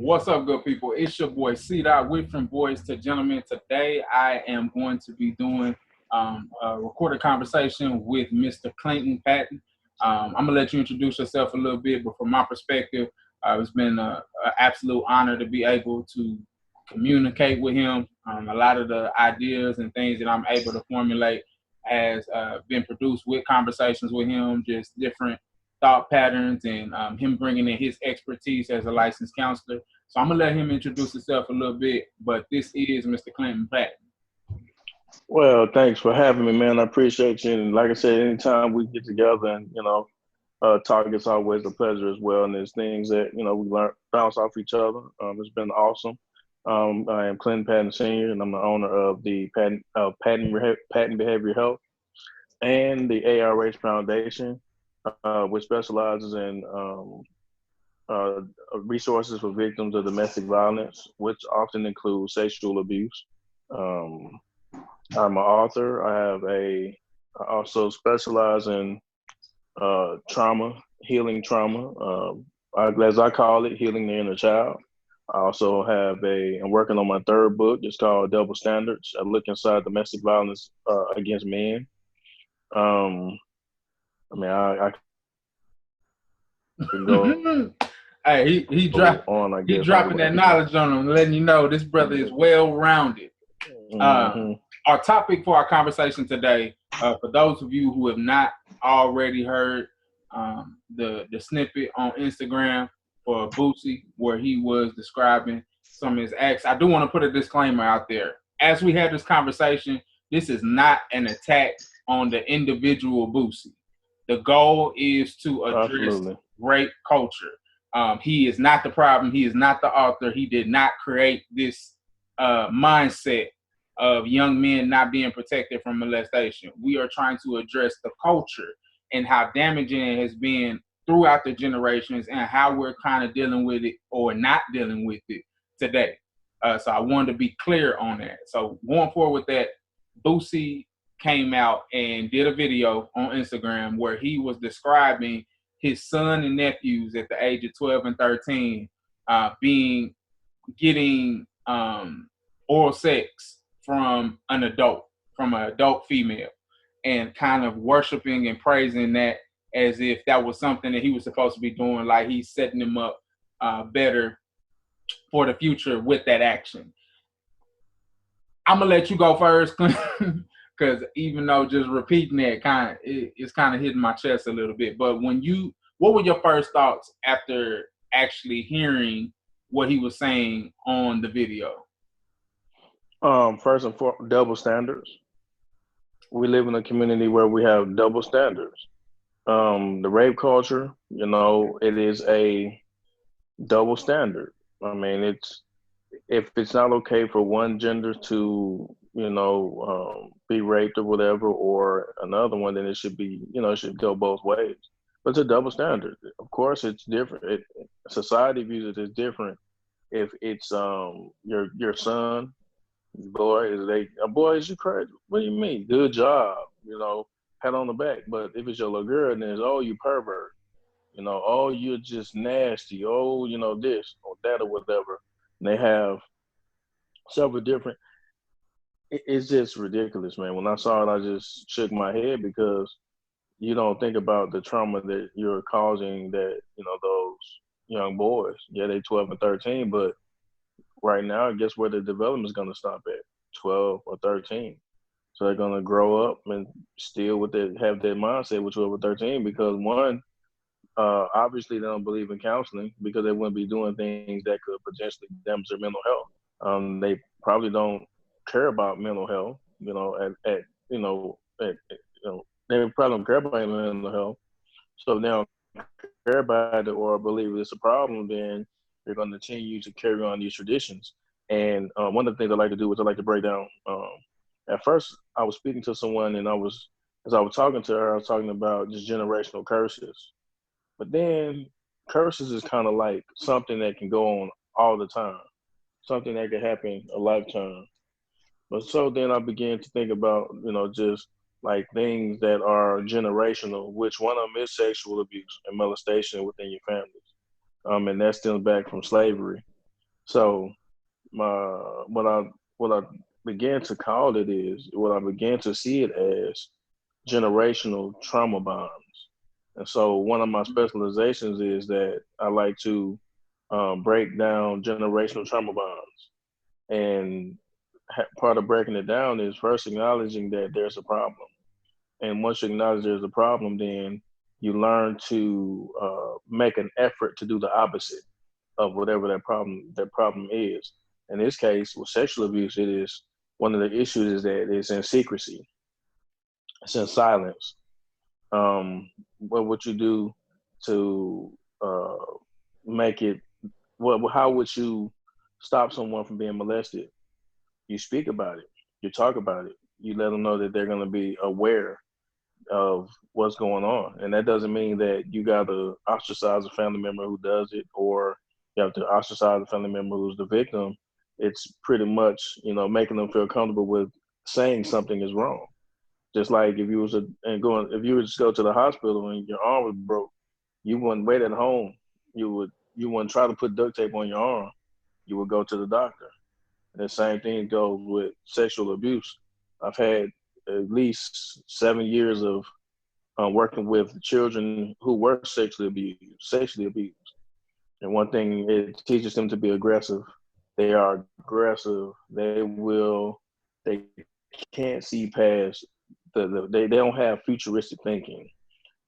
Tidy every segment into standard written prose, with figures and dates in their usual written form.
What's up, good people? It's your boy C. Dot. We're from Boys to Gentlemen. Today, I am going to be doing a recorded conversation with Mr. Clinton Patton. I'm gonna let you introduce yourself a little bit, but from my perspective, it's been an absolute honor to be able to communicate with him. A lot of the ideas and things that I'm able to formulate has been produced with conversations with him, just different thought patterns and him bringing in his expertise as a licensed counselor. So I'm gonna let him introduce himself a little bit, but this is Mr. Clinton Patton. Well, thanks for having me, man. I appreciate you. And like I said, anytime we get together and talk, it's always a pleasure as well. And there's things that we learn bounce off each other. It's been awesome. I am Clinton Patton Senior, and I'm the owner of the Patton Behavioral Health and the ARH Foundation, which specializes in uh, resources for victims of domestic violence, which often includes sexual abuse. Um, I'm an author. I also specialize in healing trauma, as I call it, healing the inner child. I'm working on my third book. It's called Double Standards. I look inside domestic violence against men. Um, I can go Hey, on, I he guess, all the dropping way. that knowledge on him, letting you know this brother is well rounded. Mm-hmm. Our topic for our conversation today, for those of you who have not already heard the snippet on Instagram for Boosie, where he was describing some of his acts, I do want to put a disclaimer out there. As we have this conversation, this is not an attack on the individual Boosie. The goal is to address Absolutely. rape culture. He is not the problem. He is not the author. He did not create this mindset of young men not being protected from molestation. We are trying to address the culture and how damaging it has been throughout the generations and how we're kind of dealing with it or not dealing with it today. So I wanted to be clear on that. So going forward with that, Boosie came out and did a video on Instagram where he was describing his son and nephews at the age of 12 and 13 getting oral sex from an adult female, and kind of worshiping and praising that as if that was something that he was supposed to be doing, like he's setting them up better for the future with that action. I'm gonna let you go first, because even though just repeating that it's kind of hitting my chest a little bit. But what were your first thoughts after actually hearing what he was saying on the video? First and foremost, double standards. We live in a community where we have double standards. The rape culture, it is a double standard. I mean, if it's not okay for one gender to, be raped or whatever, or another one, then it should be, it should go both ways. But it's a double standard. Of course, it's different. Society views it as different. If it's your son, boy, is you crazy? What do you mean? Good job, pat on the back. But if it's your little girl, then it's, oh, you pervert, oh, you're just nasty, oh, this or that or whatever. And they have several different. It's just ridiculous, man. When I saw it, I just shook my head, because you don't think about the trauma that you're causing that, those young boys. Yeah, they 12 and 13, but right now, I guess where the development is going to stop at 12 or 13. So they're going to grow up and still have that mindset with 12 or 13, because one, obviously they don't believe in counseling, because they wouldn't be doing things that could potentially damage their mental health. They probably don't care about mental health, they probably don't care about mental health. So if they don't care about it or believe it's a problem, then they're going to continue to carry on these traditions. And one of the things I like to do is I like to break down. At first, I was speaking to someone, and as I was talking to her, I was talking about just generational curses. But then curses is kind of like something that can go on all the time, something that could happen a lifetime. But so then I began to think about, just like things that are generational, which one of them is sexual abuse and molestation within your families. And that stems back from slavery. So what I began to call it is what I began to see it as generational trauma bonds. And so one of my specializations is that I like to break down generational trauma bonds. And part of breaking it down is first acknowledging that there's a problem. And once you acknowledge there's a problem, then you learn to make an effort to do the opposite of whatever that problem is. In this case, with sexual abuse, it is one of the issues is that it's in secrecy, it's in silence. What would you do to make it? How would you stop someone from being molested? You speak about it. You talk about it. You let them know that they're going to be aware of what's going on. And that doesn't mean that you got to ostracize a family member who does it or you have to ostracize a family member who's the victim. It's pretty much, making them feel comfortable with saying something is wrong. Just like if you were to go to the hospital and your arm was broke, you wouldn't wait at home. You wouldn't try to put duct tape on your arm. You would go to the doctor. And the same thing goes with sexual abuse. I've had at least 7 years of working with children who were sexually abused. And one thing, it teaches them to be aggressive. They are aggressive. They can't see past they don't have futuristic thinking.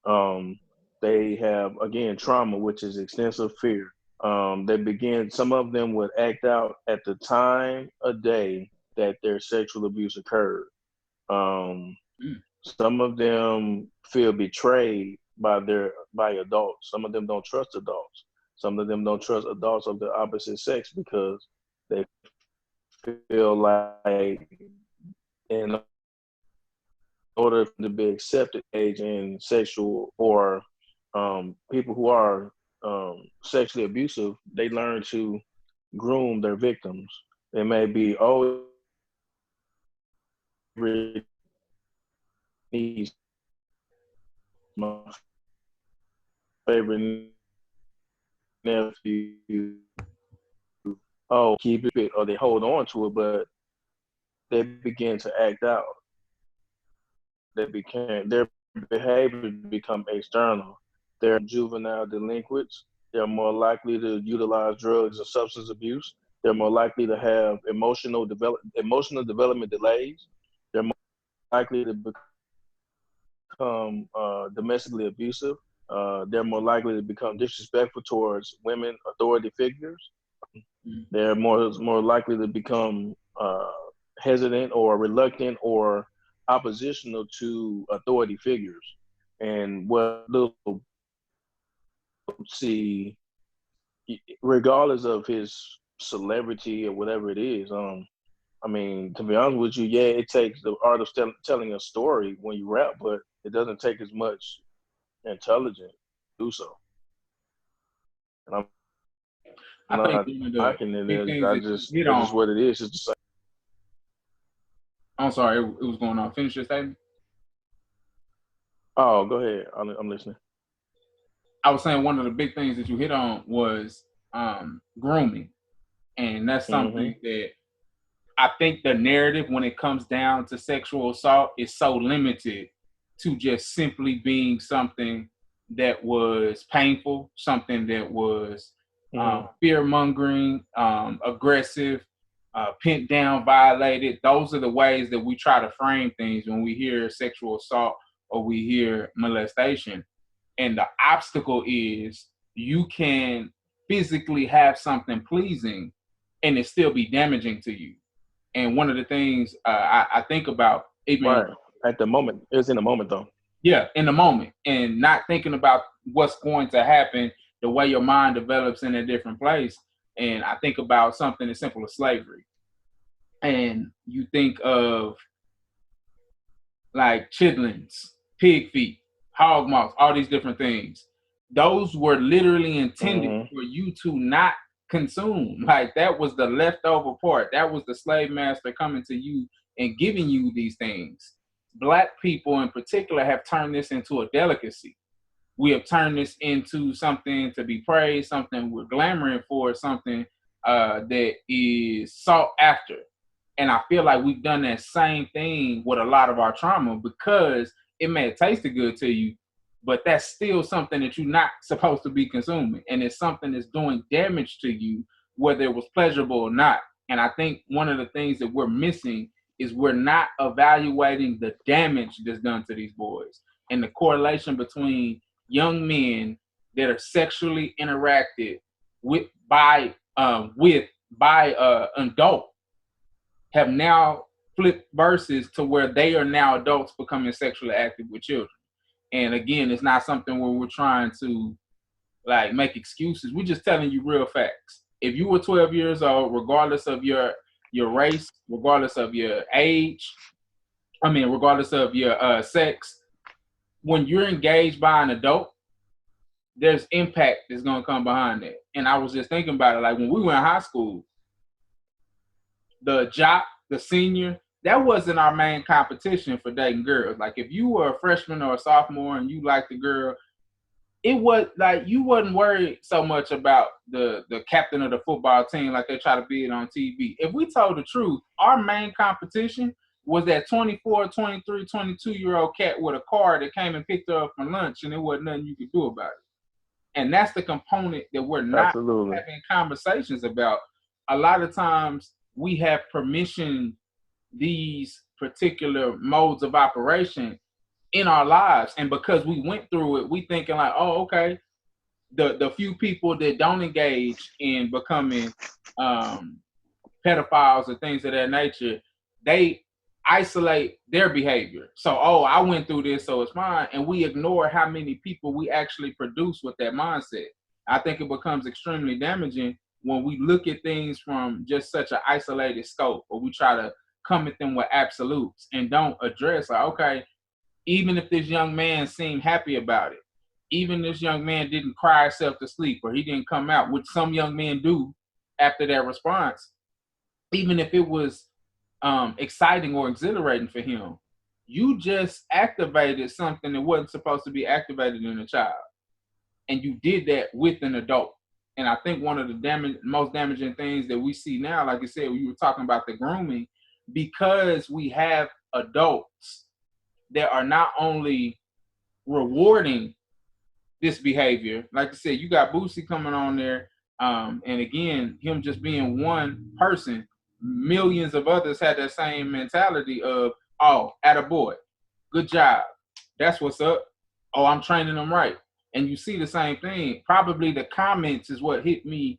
Um, they have, again, trauma, which is extensive fear. Some of them would act out at the time of day that their sexual abuse occurred. Um, Mm. some of them feel betrayed by adults. Some of them don't trust adults. Some of them don't trust adults of the opposite sex because they feel like in order to be accepted age in sexual or people who are sexually abusive, they learn to groom their victims. It may be, oh, niece, my favorite nephew, oh, keep it, or they hold on to it, but they begin to act out. Their behavior become external. They're juvenile delinquents. They're more likely to utilize drugs and substance abuse. They're more likely to have emotional development delays. They're more likely to become domestically abusive. They're more likely to become disrespectful towards women authority figures. Mm. They're more likely to become hesitant or reluctant or oppositional to authority figures. And what little see, regardless of his celebrity or whatever it is, I mean, to be honest with you, yeah, it takes the art of telling a story when you rap, but it doesn't take as much intelligence to do so. And I'm I not think knocking one of it. the big things that you hit It's just on. what it is. It's the I'm sorry, it was going on. Finish your statement. Oh, go ahead. I'm listening. I was saying one of the big things that you hit on was grooming, and that's something Mm-hmm. that I think the narrative when it comes down to sexual assault is so limited to just simply being something that was painful, something that was Mm-hmm. fear mongering, aggressive, pent down, violated. Those are the ways that we try to frame things when we hear sexual assault or we hear molestation. And the obstacle is you can physically have something pleasing and it still be damaging to you. And one of the things I think about, even, Right. At the moment, it was in the moment though. yeah, in the moment, and not thinking about what's going to happen, the way your mind develops in a different place. And I think about something as simple as slavery. And you think of like chitlins, pig feet, hog moths, all these different things. Those were literally intended Mm-hmm. for you to not consume. Like that was the leftover part. That was the slave master coming to you and giving you these things. Black people in particular have turned this into a delicacy. We have turned this into something to be praised, something we're glamoring for, something. that is sought after. And I feel like we've done that same thing with a lot of our trauma because it may have tasted good to you, but that's still something that you're not supposed to be consuming. And it's something that's doing damage to you, whether it was pleasurable or not. And I think one of the things that we're missing is we're not evaluating the damage that's done to these boys and the correlation between young men that are sexually interacted with by adult have now flipped verses to where they are now adults becoming sexually active with children. And again, it's not something where we're trying to like make excuses. We're just telling you real facts. If you were 12 years old, regardless of your race, regardless of your age, regardless of your sex, when you're engaged by an adult, there's impact that's gonna come behind that. And I was just thinking about it, like when we were in high school, the jock, the senior, that wasn't our main competition for dating girls. Like if you were a freshman or a sophomore and you liked the girl, it was like you wasn't worried so much about the captain of the football team like they try to be it on TV. If we told the truth, our main competition was that 24, 23, 22-year-old cat with a car that came and picked her up for lunch and there wasn't nothing you could do about it. And that's the component that we're not having conversations about. A lot of times we have permission these particular modes of operation in our lives, and because we went through it, we thinking like, oh, okay, the few people that don't engage in becoming pedophiles or things of that nature, they isolate their behavior. So, oh, I went through this, so it's fine, and we ignore how many people we actually produce with that mindset. I think it becomes extremely damaging when we look at things from just such an isolated scope, or we try to come at them with absolutes and don't address like, okay, even if this young man seemed happy about it, even this young man didn't cry himself to sleep or he didn't come out, which some young men do after that response, even if it was exciting or exhilarating for him, you just activated something that wasn't supposed to be activated in a child. And you did that with an adult. And I think one of the most damaging things that we see now, like I said, we were talking about the grooming, because we have adults that are not only rewarding this behavior, like I said, you got Boosie coming on there, and again, him just being one person, millions of others had that same mentality of, oh, attaboy, good job, that's what's up, oh, I'm training them right. And you see the same thing. Probably the comments is what hit me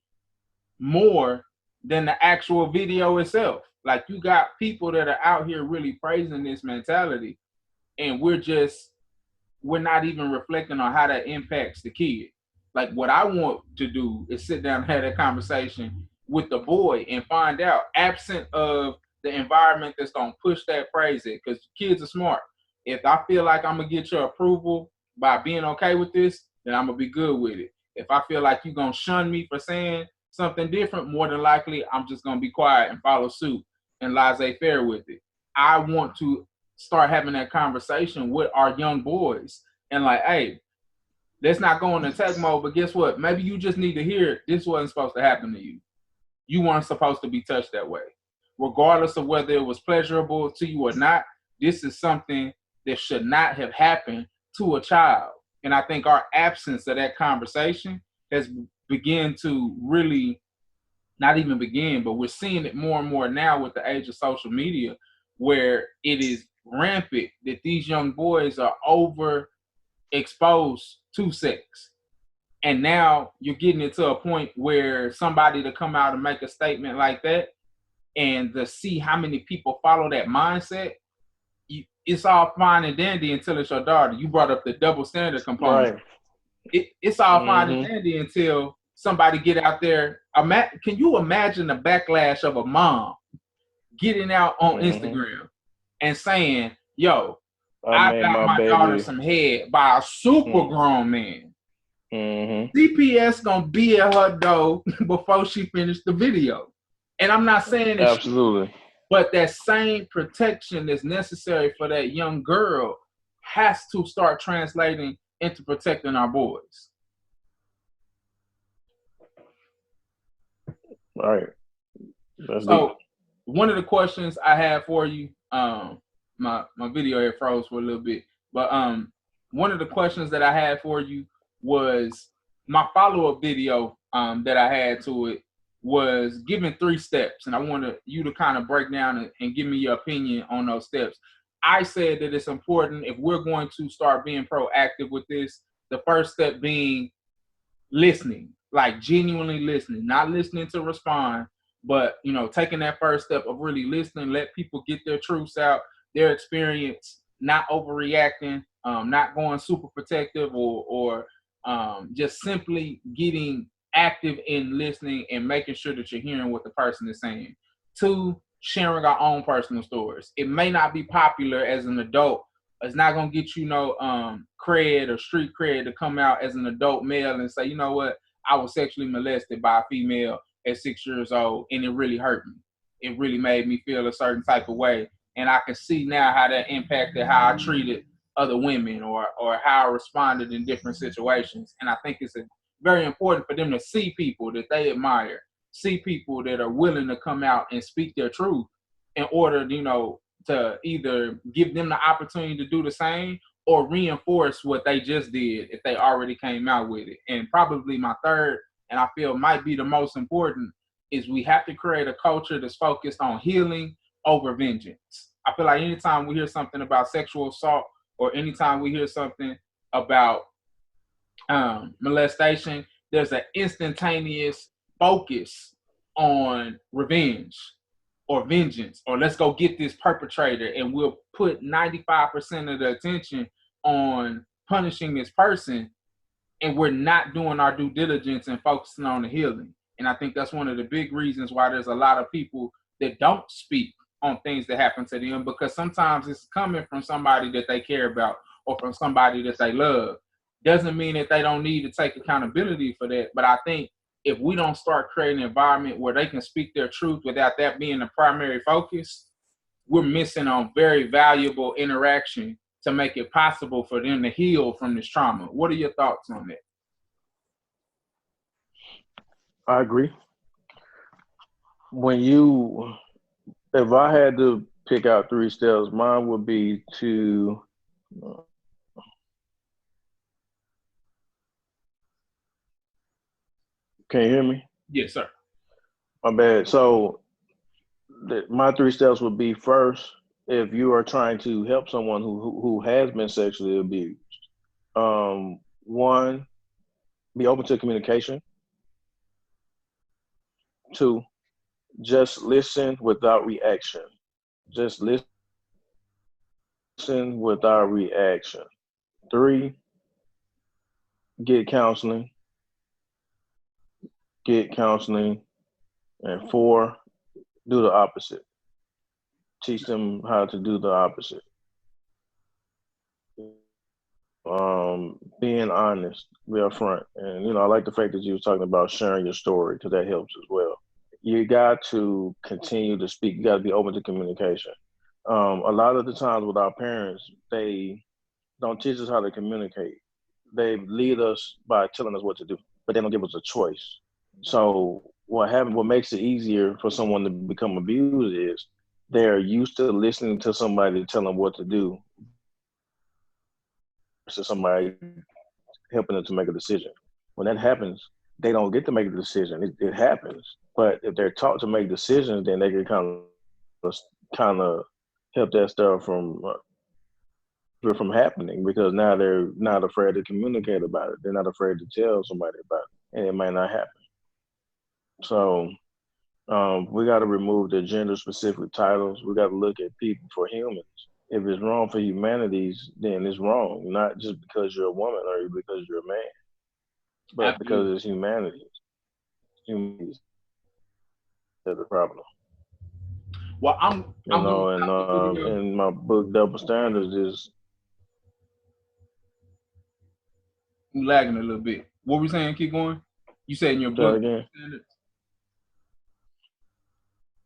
more than the actual video itself. Like you got people that are out here really praising this mentality, and we're not even reflecting on how that impacts the kid. Like what I want to do is sit down and have that conversation with the boy and find out, absent of the environment that's gonna push that praise it, because kids are smart. If I feel like I'm gonna get your approval by being okay with this, then I'm gonna be good with it. If I feel like you're gonna shun me for saying something different, more than likely I'm just gonna be quiet and follow suit and laissez-faire with it. I want to start having that conversation with our young boys and like, hey, let's not go in attack mode, but guess what? Maybe you just need to hear this wasn't supposed to happen to you. You weren't supposed to be touched that way. Regardless of whether it was pleasurable to you or not, this is something that should not have happened to a child. And I think our absence of that conversation has begun to really, not even begin, but we're seeing it more and more now with the age of social media, where it is rampant that these young boys are overexposed to sex. And now you're getting it to a point where somebody to come out and make a statement like that and to see how many people follow that mindset, it's all fine and dandy until it's your daughter. You brought up the double standard component. Right. It's all fine and dandy until somebody get out there. Can you imagine the backlash of a mom getting out on Instagram and saying, yo, I got my daughter some head by a super grown man. CPS gonna be at her door before she finished the video. And I'm not saying that absolutely, but that same protection that's necessary for that young girl has to start translating into protecting our boys. All right, that's deep. So one of the questions I had for you, my video here froze for a little bit, but one of the questions that I had for you was my follow-up video that I had to it was giving 3 steps, and I wanted you to kind of break down and give me your opinion on those steps. I said that it's important if we're going to start being proactive with this, the first step being listening, like genuinely listening, not listening to respond, but taking that first step of really listening, let people get their truths out, their experience, not overreacting, not going super protective or just simply getting active in listening and making sure that you're hearing what the person is saying. Two, sharing our own personal stories. It may not be popular as an adult. It's not gonna get you no cred or street cred to come out as an adult male and say, you know what, I was sexually molested by a female at 6 years old, and it really hurt me. It really made me feel a certain type of way, and I can see now how that impacted how I treated other women or how I responded in different situations. And I think it's very important for them to see people that they admire, see people that are willing to come out and speak their truth in order, to either give them the opportunity to do the same or reinforce what they just did if they already came out with it. And probably my third, and I feel might be the most important, is we have to create a culture that's focused on healing over vengeance. I feel like anytime we hear something about sexual assault or anytime we hear something about molestation, there's an instantaneous focus on revenge or vengeance, or let's go get this perpetrator, and we'll put 95% of the attention on punishing this person, and we're not doing our due diligence and focusing on the healing. And I think that's one of the big reasons why there's a lot of people that don't speak on things that happen to them, because sometimes it's coming from somebody that they care about or from somebody that they love. Doesn't mean that they don't need to take accountability for that, but I think if we don't start creating an environment where they can speak their truth without that being the primary focus, we're missing on very valuable interaction to make it possible for them to heal from this trauma. What are your thoughts on that? I agree. If I had to pick out 3 steps, mine would be to, can you hear me? Yes, sir. My bad. So my 3 steps would be: first, if you are trying to help someone who has been sexually abused, one, be open to communication. Two, just listen without reaction. Just listen without reaction. Three, get counseling. Get counseling. And four, do the opposite. Teach them how to do the opposite. Being honest, be upfront. And, I like the fact that you were talking about sharing your story because that helps as well. You got to continue to speak. You got to be open to communication. A lot of the times with our parents, they don't teach us how to communicate. They lead us by telling us what to do, but they don't give us a choice. So what makes it easier for someone to become abused is they're used to listening to somebody tell them what to do versus somebody helping them to make a decision. When that happens, they don't get to make a decision. It happens. But if they're taught to make decisions, then they can kind of help that stuff from happening, because now they're not afraid to communicate about it. They're not afraid to tell somebody about it, and it might not happen. So we got to remove the gender specific titles. We got to look at people for humans. If it's wrong for humanities, then it's wrong, not just because you're a woman or because you're a man, but Absolutely. because it's humanity. Humanities is the problem. Well, I'm gonna And stop the video. in my book, Double Standards is, I'm lagging a little bit. What were we saying? Keep going. You said in your say that book. again.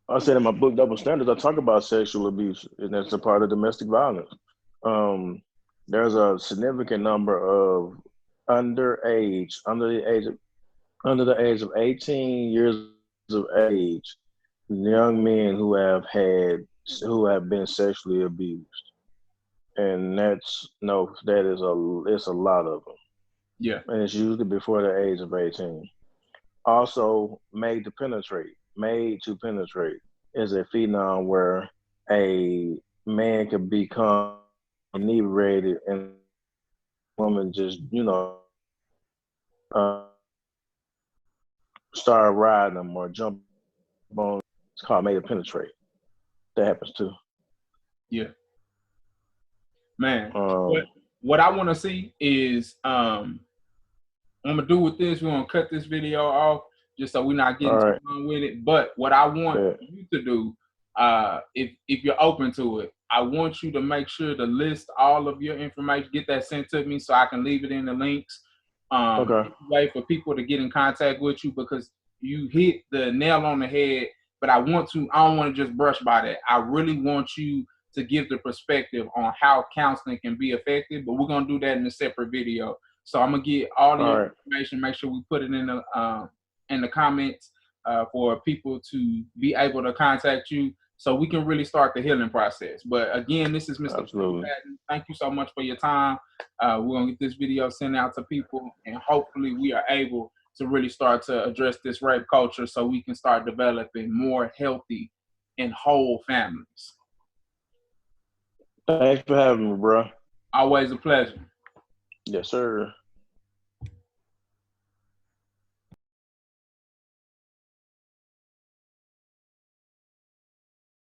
I said in my book, Double Standards, I talk about sexual abuse, and that's a part of domestic violence. Um, there's a significant number of underage, under the age of 18 years of age, young men who have been sexually abused, and that's no, that is it's a lot of them, Yeah. and it's usually before the age of 18. Also, made to penetrate is a phenom where a man can become inebriated and woman just uh, start riding them or jump on. It's called made to penetrate. That happens too. Yeah. Man. What Um, what I want to see is I'm gonna do with this. We're gonna cut this video off just so we're not all getting too right, long with it. But what I want bet. you to do, if you're open to it, I want you to make sure to list all of your information. Get that sent to me so I can leave it in the links. Okay, It's a way for people to get in contact with you because you hit the nail on the head. But I don't want to just brush by that. I really want you to give the perspective on how counseling can be effective. But we're gonna do that in a separate video. So I'm gonna get all of all your right, information. Make sure we put it in the comments for people to be able to contact you, so we can really start the healing process. But again, this is Mr. absolutely, Patton. Thank you so much for your time. We're gonna get this video sent out to people, and hopefully, we are able to really start to address this rape culture, so we can start developing more healthy and whole families. thanks for having me, bro. Always a pleasure. Yes, sir.